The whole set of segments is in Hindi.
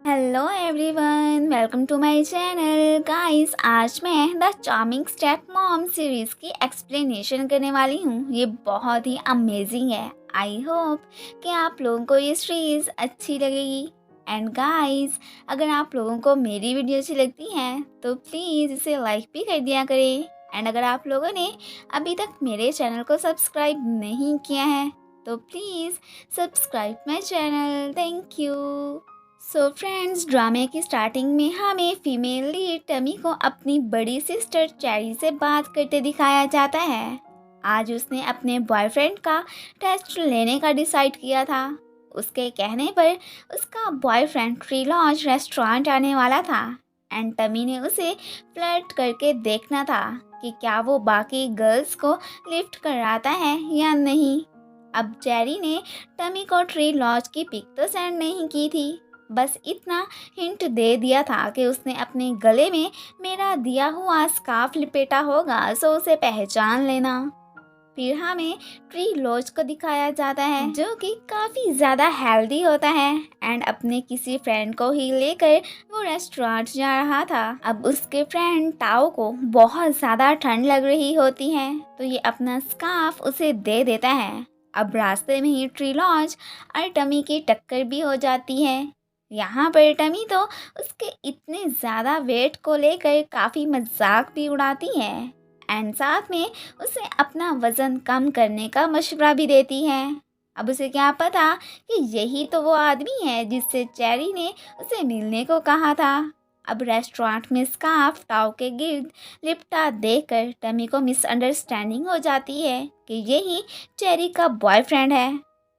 Hello everyone, welcome to my channel. Guys, आज मैं the charming step mom series की एक्सप्लेनेशन करने वाली हूँ। ये बहुत ही अमेजिंग है। आई होप कि आप लोगों को ये सीरीज़ अच्छी लगेगी। एंड गाइस, अगर आप लोगों को मेरी वीडियो अच्छी लगती है तो प्लीज़ इसे लाइक भी कर दिया करें। एंड अगर आप लोगों ने अभी तक मेरे चैनल को सब्सक्राइब नहीं किया है तो please subscribe my channel. Thank you. So friends, ड्रामे की स्टार्टिंग में हमें फीमेल लीड टमी को अपनी बड़ी सिस्टर चेरी से बात करते दिखाया जाता है। आज उसने अपने बॉयफ्रेंड का टेस्ट लेने का डिसाइड किया था। उसके कहने पर उसका बॉयफ्रेंड ट्री लॉज रेस्टोरेंट आने वाला था एंड टमी ने उसे फ्लर्ट करके देखना था कि क्या वो बाकी गर्ल्स को लिफ्ट कराता है या नहीं। अब चेरी ने टमी को ट्री लॉज की पिक तो सेंड नहीं की थी, बस इतना हिंट दे दिया था कि उसने अपने गले में मेरा दिया हुआ स्कार्फ लिपेटा होगा, सो उसे पहचान लेना। फिर हमें ट्री लॉज को दिखाया जाता है जो कि काफ़ी ज़्यादा हेल्दी होता है एंड अपने किसी फ्रेंड को ही लेकर वो रेस्टोरेंट जा रहा था। अब उसके फ्रेंड टाओ को बहुत ज़्यादा ठंड लग रही होती है तो ये अपना स्कार्फ उसे दे देता है। अब रास्ते में ही ट्री लॉज और टमी की टक्कर भी हो जाती है। यहाँ पर टमी तो उसके इतने ज़्यादा वेट को लेकर काफ़ी मजाक भी उड़ाती है एंड साथ में उसे अपना वज़न कम करने का मशवरा भी देती है। अब उसे क्या पता कि यही तो वो आदमी है जिससे चेरी ने उसे मिलने को कहा था। अब रेस्टोरेंट में स्कार्फ टाओ के गिर्द लिपटा देखकर टमी को मिसअंडरस्टैंडिंग हो जाती है कि यही चेरी का बॉयफ्रेंड है।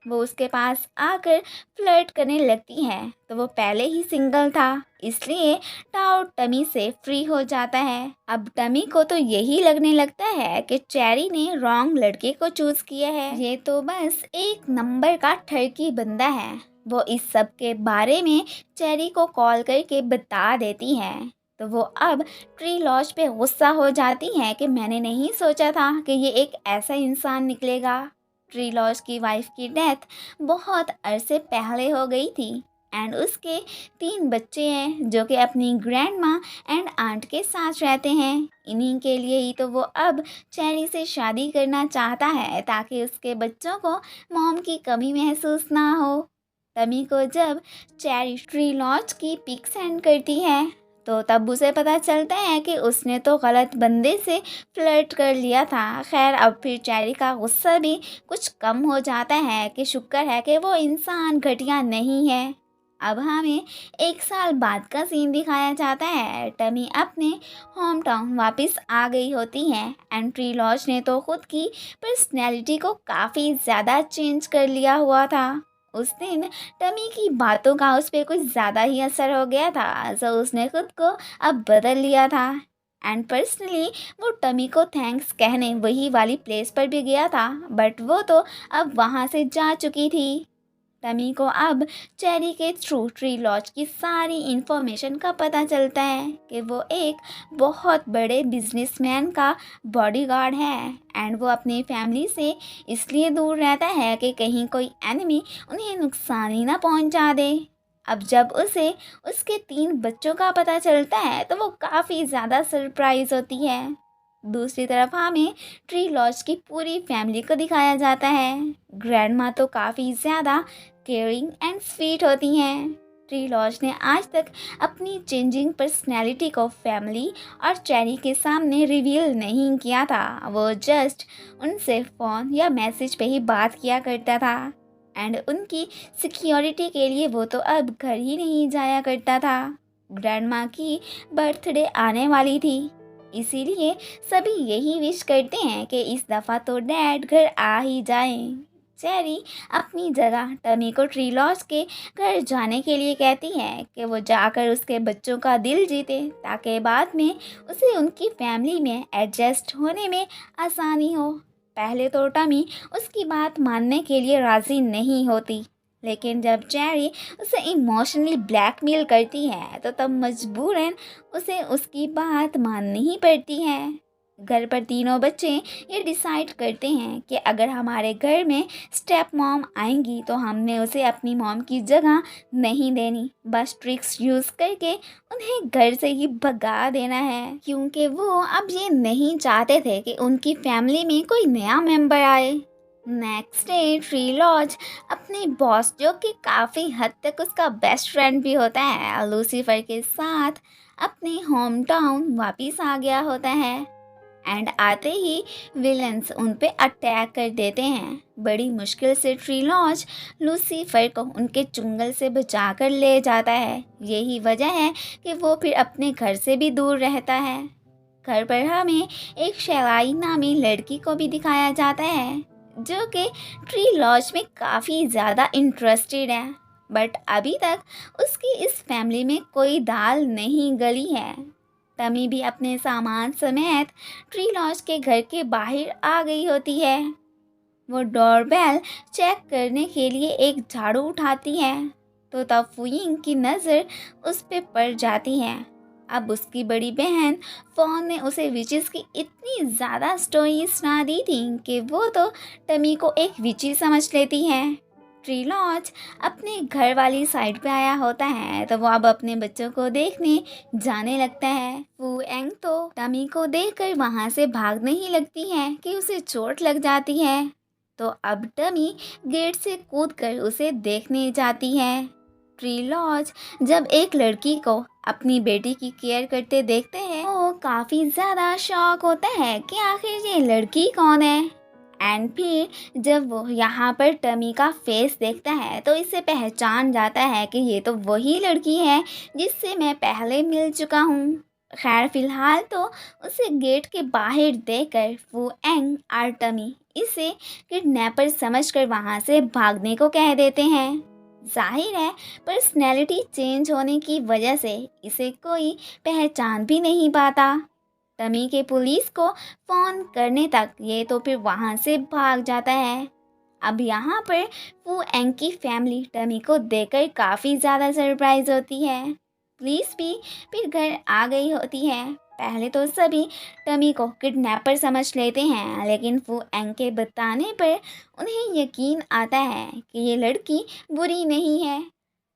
वो उसके पास आकर फ्लर्ट करने लगती है तो वो पहले ही सिंगल था, इसलिए टाओ टमी से फ्री हो जाता है। अब टमी को तो यही लगने लगता है कि चेरी ने रॉन्ग लड़के को चूज किया है। ये तो बस एक नंबर का ठरकी बंदा है। वो इस सब के बारे में चेरी को कॉल करके बता देती है तो वो अब ट्री लॉज पे गुस्सा हो जाती है कि मैंने नहीं सोचा था कि ये एक ऐसा इंसान निकलेगा। ट्री लॉज की वाइफ की डेथ बहुत अरसे पहले हो गई थी एंड उसके 3 बच्चे हैं जो कि अपनी ग्रैंड माँ एंड आंट के साथ रहते हैं। इन्हीं के लिए ही तो वो अब चेरी से शादी करना चाहता है ताकि उसके बच्चों को मॉम की कमी महसूस ना हो। तमी को जब चेरी ट्री लॉज की पिक सेंड करती है तो तब उसे पता चलता है कि उसने तो गलत बंदे से फ्लर्ट कर लिया था। खैर, अब फिर चेरी का गुस्सा भी कुछ कम हो जाता है कि शुक्र है कि वो इंसान घटिया नहीं है। अब हमें 1 साल बाद का सीन दिखाया जाता है। टमी अपने होम टाउन वापस आ गई होती है एंड ट्री लॉज ने तो खुद की पर्सनैलिटी को काफ़ी ज़्यादा चेंज कर लिया हुआ था। उस दिन टमी की बातों का उस पर कुछ ज़्यादा ही असर हो गया था, सो उसने खुद को अब बदल लिया था एंड पर्सनली वो टमी को थैंक्स कहने वही वाली प्लेस पर भी गया था, बट वो तो अब वहाँ से जा चुकी थी। टमी को अब चेरी के थ्रू ट्री लॉज की सारी इन्फॉर्मेशन का पता चलता है कि वो एक बहुत बड़े बिजनेसमैन का बॉडीगार्ड है एंड वो अपनी फैमिली से इसलिए दूर रहता है कि कहीं कोई एनिमी उन्हें नुकसान ही ना पहुंचा दे। अब जब उसे उसके 3 बच्चों का पता चलता है तो वो काफ़ी ज़्यादा सरप्राइज होती है। दूसरी तरफ हमें ट्री लॉज की पूरी फैमिली को दिखाया जाता है। ग्रैंडमा तो काफ़ी ज़्यादा केयरिंग एंड स्वीट होती हैं। ट्री लॉज ने आज तक अपनी चेंजिंग पर्सनैलिटी को फैमिली और चेरी के सामने रिवील नहीं किया था। वो जस्ट उनसे फ़ोन या मैसेज पे ही बात किया करता था एंड उनकी सिक्योरिटी के लिए वो तो अब घर ही नहीं जाया करता था। ग्रैंडमा की बर्थडे आने वाली थी, इसीलिए सभी यही विश करते हैं कि इस दफ़ा तो डैड घर आ ही जाएं। चेरी अपनी जगह टमी को ट्री लॉज के घर जाने के लिए कहती है कि वो जाकर उसके बच्चों का दिल जीते ताकि बाद में उसे उनकी फैमिली में एडजस्ट होने में आसानी हो। पहले तो टमी उसकी बात मानने के लिए राज़ी नहीं होती, लेकिन जब चेरी उसे इमोशनली ब्लैकमेल करती है तो तब मजबूरन उसे उसकी बात माननी ही पड़ती है। घर पर तीनों बच्चे ये डिसाइड करते हैं कि अगर हमारे घर में स्टेप मॉम आएंगी तो हमने उसे अपनी मॉम की जगह नहीं देनी, बस ट्रिक्स यूज़ करके उन्हें घर से ही भगा देना है, क्योंकि वो अब ये नहीं चाहते थे कि उनकी फैमिली में कोई नया मेंबर आए। नेक्स्ट डे ट्री लॉज अपने बॉस, जो कि काफ़ी हद तक उसका बेस्ट फ्रेंड भी होता है, लूसीफर के साथ अपने होम टाउन वापिस आ गया होता है। एंड आते ही विलन्स उन पे अटैक कर देते हैं। बड़ी मुश्किल से ट्री लॉज लूसीफर को उनके चुंगल से बचा कर ले जाता है। यही वजह है कि वो फिर अपने घर से भी दूर रहता है। घर पर हमें एक शैलाई नामी लड़की को भी दिखाया जाता है, जो कि ट्री लॉज में काफ़ी ज़्यादा इंटरेस्टेड है, बट अभी तक उसकी इस फैमिली में कोई दाल नहीं गली है। तमी भी अपने सामान समेत ट्री लॉज के घर के बाहर आ गई होती है। वो डोरबेल चेक करने के लिए एक झाड़ू उठाती है तो तब फुइंग की नज़र उस पे पड़ जाती है। अब उसकी बड़ी बहन फोन ने उसे विचेस की इतनी ज़्यादा स्टोरी सुना दी थी कि वो तो टमी को एक विची समझ लेती है। ट्री लॉज अपने घर वाली साइड पे आया होता है तो वो अब अपने बच्चों को देखने जाने लगता है। फू एंग तो टमी को देखकर वहाँ से भागने ही लगती है कि उसे चोट लग जाती है, तो अब टमी गेट से कूदकर उसे देखने जाती है। ट्री लॉज जब एक लड़की को अपनी बेटी की केयर करते देखते हैं वो काफ़ी ज़्यादा शॉक होता है कि आखिर ये लड़की कौन है। एंड फिर जब वो यहाँ पर टमी का फेस देखता है तो इसे पहचान जाता है कि ये तो वही लड़की है जिससे मैं पहले मिल चुका हूँ। खैर फिलहाल तो उसे गेट के बाहर देखकर फू एंग और टमी इसे किडनैपर समझकर वहाँ से भागने को कह देते हैं। जाहिर है पर्सनैलिटी चेंज होने की वजह से इसे कोई पहचान भी नहीं पाता। टमी के पुलिस को फ़ोन करने तक ये तो फिर वहाँ से भाग जाता है। अब यहाँ पर फू एंग की फैमिली टमी को देखकर काफ़ी ज़्यादा सरप्राइज होती है। पुलिस भी फिर घर आ गई होती है। पहले तो सभी टमी को किडनैपर समझ लेते हैं, लेकिन फू एंग के बताने पर उन्हें यकीन आता है कि ये लड़की बुरी नहीं है।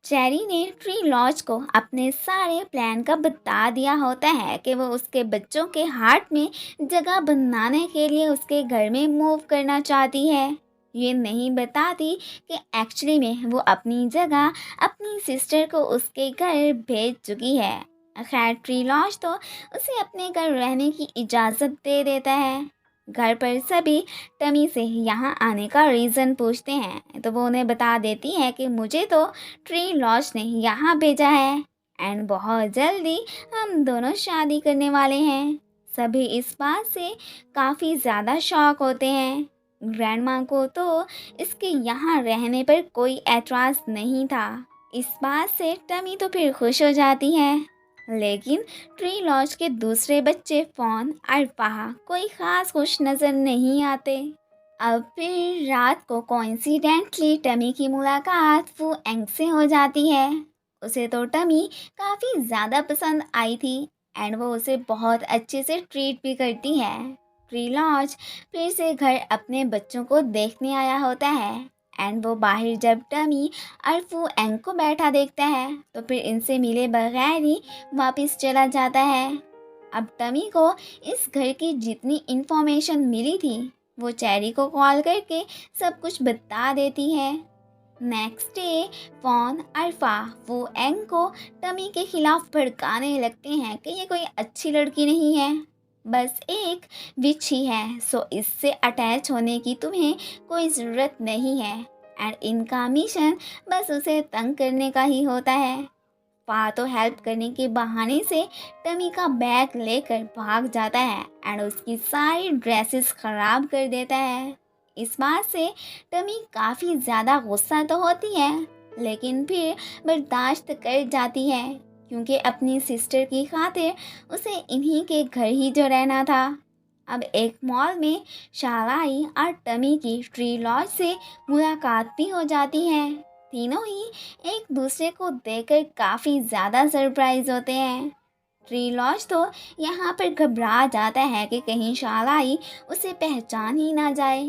चेरी ने ट्री लॉज को अपने सारे प्लान का बता दिया होता है कि वो उसके बच्चों के हार्ट में जगह बनाने के लिए उसके घर में मूव करना चाहती है। ये नहीं बताती कि एक्चुअली में वो अपनी जगह अपनी सिस्टर को उसके घर भेज चुकी है। खैर ट्री लॉज तो उसे अपने घर रहने की इजाज़त दे देता है। घर पर सभी टमी से यहाँ आने का रीज़न पूछते हैं तो वो उन्हें बता देती है कि मुझे तो ट्री लॉज ने यहाँ भेजा है एंड बहुत जल्दी हम दोनों शादी करने वाले हैं। सभी इस बात से काफ़ी ज़्यादा शॉक होते हैं। ग्रैंडमा को तो इसके यहाँ रहने पर कोई एतराज़ नहीं था। इस बात से टमी तो फिर खुश हो जाती है, लेकिन ट्री लॉज के दूसरे बच्चे फॉन और पहा कोई ख़ास खुश नज़र नहीं आते। अब फिर रात को कोइंसिडेंटली टमी की मुलाकात फू एंग से हो जाती है। उसे तो टमी काफ़ी ज़्यादा पसंद आई थी एंड वो उसे बहुत अच्छे से ट्रीट भी करती है। ट्री लॉज फिर से घर अपने बच्चों को देखने आया होता है एंड वो बाहर जब टमी और फू एंग को बैठा देखता है तो फिर इनसे मिले बगैर ही वापस चला जाता है। अब टमी को इस घर की जितनी इन्फॉर्मेशन मिली थी वो चेरी को कॉल करके सब कुछ बता देती है। नेक्स्ट डे फॉन और फा फू एंग को टमी के खिलाफ भड़काने लगते हैं कि ये कोई अच्छी लड़की नहीं है, बस एक विच ही है, सो इससे अटैच होने की तुम्हें कोई ज़रूरत नहीं है एंड इनका मिशन बस उसे तंग करने का ही होता है। पा तो हेल्प करने के बहाने से टमी का बैग लेकर भाग जाता है एंड उसकी सारी ड्रेसेस ख़राब कर देता है। इस बात से टमी काफ़ी ज़्यादा गुस्सा तो होती है, लेकिन फिर बर्दाश्त कर जाती है क्योंकि अपनी सिस्टर की खातिर उसे इन्हीं के घर ही जो रहना था। अब एक मॉल में शालाई और टमी की ट्री लॉज से मुलाकात भी हो जाती है। तीनों ही एक दूसरे को देखकर काफ़ी ज़्यादा सरप्राइज होते हैं। ट्री लॉज तो यहाँ पर घबरा जाता है कि कहीं शालाई उसे पहचान ही ना जाए।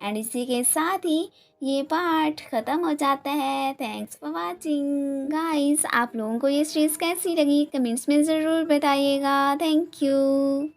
एंड इसी के साथ ही ये पार्ट ख़त्म हो जाता है। Thanks for watching guys. आप लोगों को ये सीरीज़ कैसी लगी कमेंट्स में ज़रूर बताइएगा। Thank you.